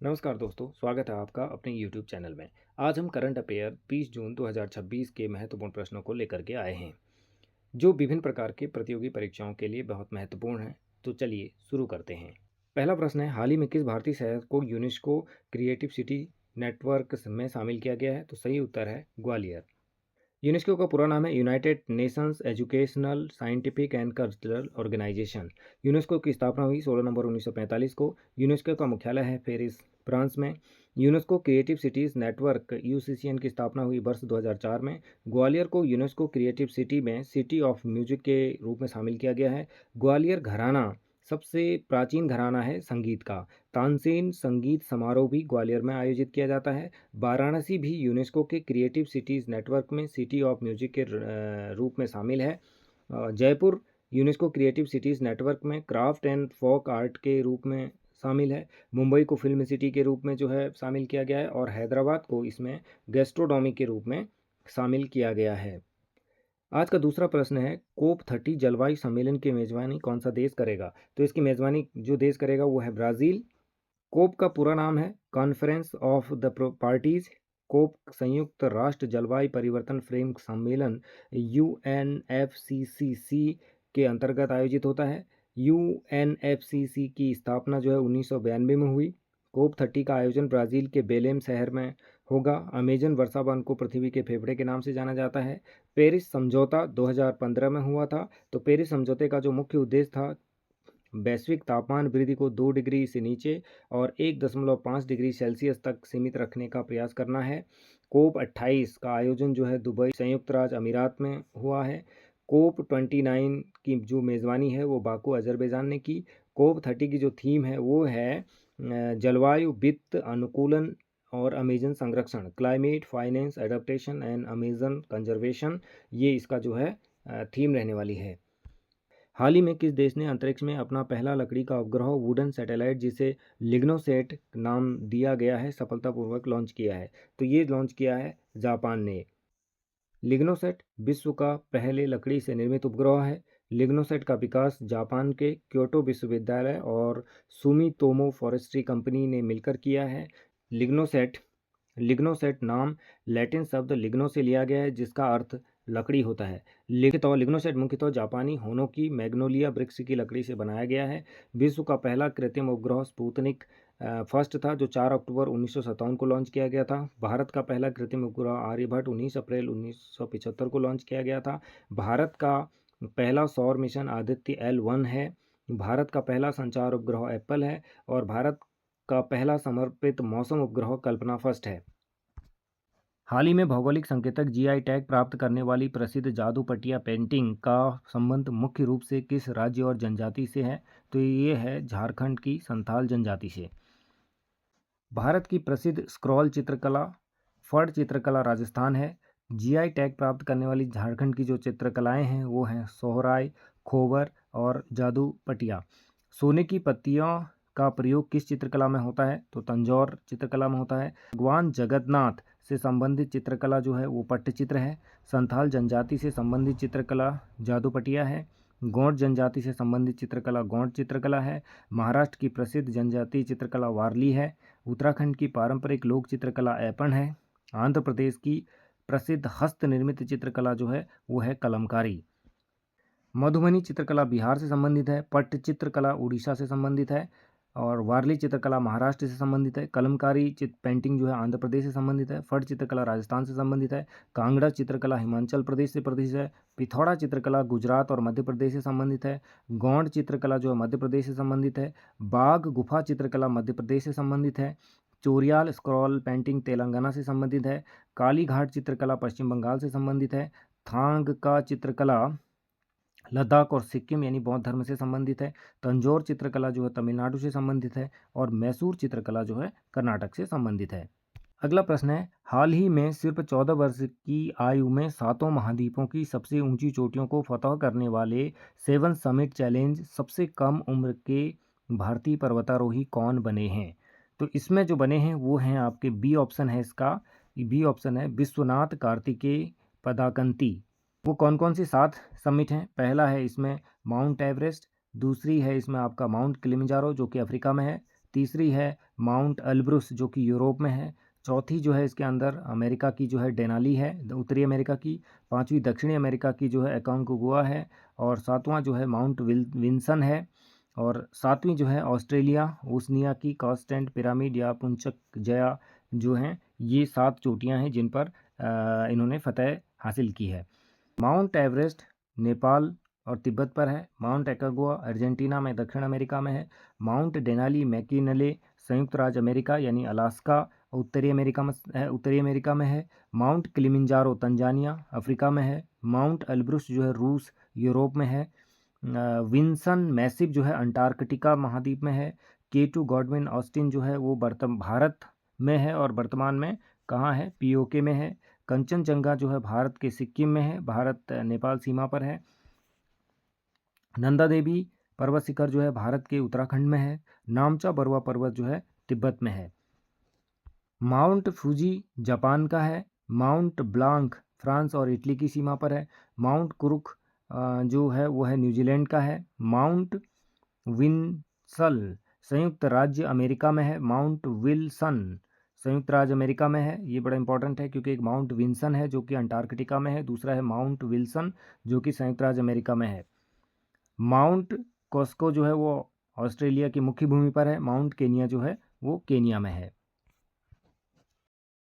नमस्कार दोस्तों, स्वागत है आपका अपने YouTube चैनल में। आज हम करंट अफेयर 20 जून 2026 के महत्वपूर्ण प्रश्नों को लेकर के आए हैं, जो विभिन्न प्रकार के प्रतियोगी परीक्षाओं के लिए बहुत महत्वपूर्ण हैं। तो चलिए शुरू करते हैं। पहला प्रश्न है, हाल ही में किस भारतीय शहर को यूनेस्को क्रिएटिव सिटी नेटवर्क में शामिल किया गया है? तो सही उत्तर है ग्वालियर। यूनेस्को का पूरा नाम है United Nations Educational Scientific and Cultural Organization. UNESCO की स्थापना हुई 16 नवंबर 1945 को। यूनेस्को का मुख्यालय है पेरिस, फ्रांस में। यूनेस्को क्रिएटिव सिटीज़ नेटवर्क यूसीसीएन की स्थापना हुई वर्ष 2004 में। ग्वालियर को यूनेस्को क्रिएटिव सिटी में सिटी ऑफ म्यूजिक के रूप में शामिल किया गया है। ग्वालियर घराना सबसे प्राचीन घराना है संगीत का। तानसेन संगीत समारोह भी ग्वालियर में आयोजित किया जाता है। वाराणसी भी यूनेस्को के क्रिएटिव सिटीज़ नेटवर्क में सिटी ऑफ म्यूजिक के रूप में शामिल है। Jaipur UNESCO creative cities network में क्राफ्ट एंड फोक आर्ट के रूप में शामिल है। मुंबई को फिल्म सिटी के रूप में जो है शामिल किया गया है, और हैदराबाद को इसमें गैस्ट्रोनॉमी के रूप में शामिल किया गया है। आज का दूसरा प्रश्न है, कोप 30 जलवायु सम्मेलन की मेजबानी कौन सा देश करेगा? तो इसकी मेजबानी जो देश करेगा वो है ब्राज़ील। कोप का पूरा नाम है कॉन्फ्रेंस ऑफ द पार्टीज। कोप संयुक्त राष्ट्र जलवायु परिवर्तन फ्रेम सम्मेलन यूएनएफसीसीसी के अंतर्गत आयोजित होता है। यूएनएफसीसी की स्थापना जो है 1992 में हुई। कोप 30 का आयोजन ब्राज़ील के बेलेम शहर में होगा। अमेजन वर्षा वन को पृथ्वी के फेफड़े के नाम से जाना जाता है। पेरिस समझौता 2015 में हुआ था। तो पेरिस समझौते का जो मुख्य उद्देश्य था, वैश्विक तापमान वृद्धि को 2 डिग्री से नीचे और 1.5 डिग्री सेल्सियस तक सीमित रखने का प्रयास करना है। कोप 28 का आयोजन जो है दुबई संयुक्त राज्य अमीरात में हुआ है। कोप 29 की जो मेज़बानी है वो बाकू अजरबैजान ने की। कोप 30 की जो थीम है वो है जलवायु वित्त अनुकूलन और अमेजन संरक्षण, climate finance adaptation and Amazon conservation. ये इसका जो है थीम रहने वाली है। हाल ही में किस देश ने अंतरिक्ष में अपना पहला लकड़ी का उपग्रह वुडन सैटेलाइट, जिसे लिग्नोसेट नाम दिया गया है, सफलतापूर्वक लॉन्च किया है? तो ये लॉन्च किया है जापान ने। लिग्नोसेट विश्व का पहले लकड़ी से निर्मित उपग्रह है। लिग्नोसेट का विकास जापान के क्योटो विश्वविद्यालय और सुमितोमो फॉरेस्ट्री कंपनी ने मिलकर किया है। लिग्नोसेट लिग्नोसेट नाम लैटिन शब्द लिग्नो से लिया गया है, जिसका अर्थ लकड़ी होता है। लिग्नोसेट मुख्यतः जापानी होनोकी मैग्नोलिया वृक्ष की लकड़ी से बनाया गया है। विश्व का पहला कृत्रिम उपग्रह स्पुतनिक फर्स्ट था, जो 4 अक्टूबर 1957 को लॉन्च किया गया था। भारत का पहला कृत्रिम उपग्रह आर्यभट्ट 19 अप्रैल 1975 को लॉन्च किया गया था। भारत का पहला सौर मिशन आदित्य L1 है। भारत का पहला संचार उपग्रह एप्पल है, और भारत का पहला समर्पित मौसम उपग्रह कल्पना फर्स्ट है। हाल ही में भौगोलिक संकेतक जीआई टैग प्राप्त करने वाली प्रसिद्ध जादू पटिया पेंटिंग का संबंध मुख्य रूप से किस राज्य और जनजाति से है? तो ये है झारखंड की संथाल जनजाति से। भारत की प्रसिद्ध स्क्रॉल चित्रकला फड़ चित्रकला राजस्थान है। जीआई टैग प्राप्त करने वाली झारखंड की जो चित्रकलाएं हैं वो हैं सोहराय, खोबर और जादू पटिया। सोने की पत्तियों का प्रयोग किस चित्रकला में होता है? तो तंजौर चित्रकला में होता है। भगवान जगन्नाथ से संबंधित चित्रकला जो है वो पट्टचित्र है। संथाल जनजाति से संबंधित चित्रकला जादू पटिया है। गौंड जनजाति से संबंधित चित्रकला गौंड चित्रकला है। महाराष्ट्र की प्रसिद्ध जनजातीय चित्रकला वारली है। उत्तराखंड की पारंपरिक लोक चित्रकला ऐपण है। आंध्र प्रदेश की प्रसिद्ध हस्त निर्मित चित्रकला जो है वो है कलमकारी। मधुबनी चित्रकला बिहार से संबंधित है। पट्ट चित्रकला उड़ीसा से संबंधित है, और वारली चित्रकला महाराष्ट्र से संबंधित है। कलमकारी पेंटिंग जो है आंध्र प्रदेश से संबंधित है। फट चित्रकला राजस्थान से संबंधित है। कांगड़ा चित्रकला हिमाचल प्रदेश से प्रतिष्ठित है। पिथौरा चित्रकला गुजरात और मध्य प्रदेश से संबंधित है। गौंड चित्रकला जो है मध्य प्रदेश से संबंधित है। बाघ गुफा चित्रकला मध्य प्रदेश से संबंधित है। चोरियाल स्क्रॉल पेंटिंग तेलंगाना से संबंधित है। कालीघाट चित्रकला पश्चिम बंगाल से संबंधित है। थांग का चित्रकला लद्दाख और सिक्किम यानी बौद्ध धर्म से संबंधित है। तंजौर चित्रकला जो है तमिलनाडु से संबंधित है, और मैसूर चित्रकला जो है कर्नाटक से संबंधित है। अगला प्रश्न है, हाल ही में सिर्फ 14 वर्ष की आयु में 7 महाद्वीपों की सबसे ऊंची चोटियों को फतह करने वाले 7 समिट चैलेंज सबसे कम उम्र के भारतीय पर्वतारोही कौन बने हैं? तो इसमें जो बने हैं वो हैं आपके बी ऑप्शन है इसका। बी ऑप्शन है विश्वनाथ कार्तिकेय पदाकंती। वो कौन कौन सी 7 समिट हैं? पहला है इसमें माउंट एवरेस्ट, दूसरी है इसमें आपका माउंट किलिमंजारो जो कि अफ्रीका में है, तीसरी है माउंट एल्ब्रुस जो कि यूरोप में है। चौथी जो है इसके अंदर अमेरिका की जो है डेनाली है, उत्तरी अमेरिका की। पांचवी दक्षिणी अमेरिका की जो है एकांगुआ है। और सातवां जो है माउंट विल्सन है। और सातवीं जो है ऑस्ट्रेलिया ओसनिया की कांस्टेंट पिरामिड या पुंचक जया जो हैं, ये 7 चोटियां हैं जिन पर इन्होंने फतह हासिल की है। माउंट एवरेस्ट नेपाल और तिब्बत पर है। माउंट एकागुआ अर्जेंटीना में दक्षिण अमेरिका में है। माउंट डेनाली मैकिनले संयुक्त राज्य अमेरिका यानी अलास्का उत्तरी अमेरिका में है। माउंट किलिमंजारो तंजानिया अफ्रीका में है। माउंट एल्ब्रुस जो है रूस यूरोप में है। विंसन मैसिव जो है अंटार्कटिका महाद्वीप में है। K2 गॉडविन ऑस्टिन जो है वो भारत में है और वर्तमान में कहाँ है, पीओके में है। कंचनजंगा जो है भारत के सिक्किम में है, भारत नेपाल सीमा पर है। नंदा देवी पर्वत शिखर जो है भारत के उत्तराखंड में है। नामचा बरुआ पर्वत जो है तिब्बत में है। माउंट फूजी जापान का है। माउंट ब्लांक फ्रांस और इटली की सीमा पर है। माउंट कुरुक जो है वो है न्यूजीलैंड का है। माउंट विंसल संयुक्त राज्य अमेरिका में है। माउंट विल्सन संयुक्त राज्य अमेरिका में है। ये बड़ा इंपॉर्टेंट है क्योंकि एक माउंट विंसन है जो कि अंटार्कटिका में है, दूसरा है माउंट विल्सन जो कि संयुक्त राज्य अमेरिका में है। माउंट कॉस्को जो है वो ऑस्ट्रेलिया की मुख्य भूमि पर है। माउंट केनिया जो है वो केनिया में है।